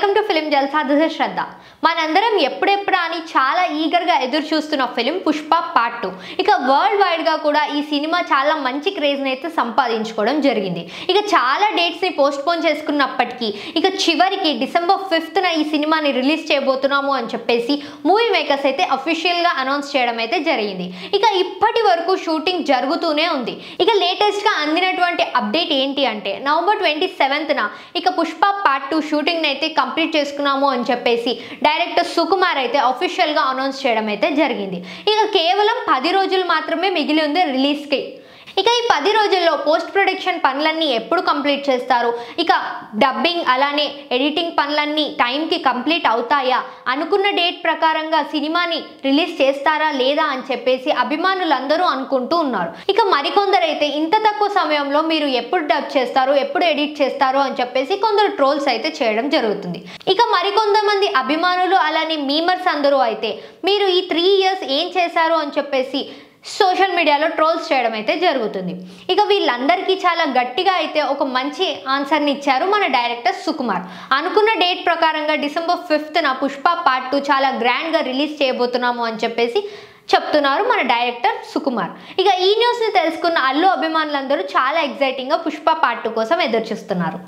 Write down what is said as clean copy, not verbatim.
Welcome to film Jalsa. This is Shraddha. మనందరం ఎప్పుడెప్పుడా అని చాలా ఈగర్గా ఎదురు చూస్తున్న ఫిలిం పుష్ప పార్ట్ 2. ఇక వరల్డ్ వైడ్గా కూడా ఈ సినిమా చాలా మంచి క్రేజ్ని అయితే సంపాదించుకోవడం జరిగింది. ఇక చాలా డేట్స్ని పోస్ట్పోన్ చేసుకున్నప్పటికీ ఇక చివరికి డిసెంబర్ 5th ఈ సినిమాని రిలీజ్ చేయబోతున్నాము అని చెప్పేసి మూవీ మేకర్స్ అయితే అఫీషియల్గా అనౌన్స్ చేయడం అయితే జరిగింది. ఇక ఇప్పటి వరకు షూటింగ్ జరుగుతూనే ఉంది. ఇక లేటెస్ట్గా అందినటువంటి అప్డేట్ ఏంటి అంటే నవంబర్ 27th ఇక పుష్ప పార్ట్ 2 షూటింగ్ అయితే కంప్లీట్ చేసుకున్నాము అని చెప్పేసి డైరెక్టర్ సుకుమార్ అయితే అఫీషియల్గా అనౌన్స్ చేయడం అయితే జరిగింది. ఇక కేవలం 10 రోజులు మాత్రమే మిగిలి ఉంది రిలీజ్కి. ఇక ఈ 10 రోజుల్లో పోస్ట్ ప్రొడక్షన్ పనులన్నీ ఎప్పుడు కంప్లీట్ చేస్తారు, ఇక డబ్బింగ్ అలానే ఎడిటింగ్ పనులన్నీ టైంకి కంప్లీట్ అవుతాయా, అనుకున్న డేట్ ప్రకారంగా సినిమాని రిలీజ్ చేస్తారా లేదా అని చెప్పేసి అభిమానులందరూ అనుకుంటూ ఉన్నారు. ఇక మరికొందరైతే ఇంత తక్కువ సమయంలో మీరు ఎప్పుడు డబ్ చేస్తారు, ఎప్పుడు ఎడిట్ చేస్తారు అని చెప్పేసి కొందరు ట్రోల్స్ అయితే చేయడం జరుగుతుంది. ఇక మరికొంతమంది అభిమానులు అలానే మీమర్స్ అందరూ అయితే మీరు ఈ 3 years ఏం చేశారు అని చెప్పేసి సోషల్ మీడియాలో ట్రోల్స్ చేయడం అయితే జరుగుతుంది. ఇక వీళ్ళందరికీ చాలా గట్టిగా అయితే ఒక మంచి ఆన్సర్ని ఇచ్చారు మన డైరెక్టర్ సుకుమార్. అనుకున్న డేట్ ప్రకారంగా డిసెంబర్ 5th పుష్ప పార్ట్ 2 చాలా గ్రాండ్గా రిలీజ్ చేయబోతున్నాము అని చెప్పేసి చెప్తున్నారు మన డైరెక్టర్ సుకుమార్. ఇక ఈ న్యూస్ని తెలుసుకున్న అల్లు అభిమానులందరూ చాలా ఎక్సైటింగ్గా పుష్ప పార్ట్ 2 కోసం ఎదురు చూస్తున్నారు.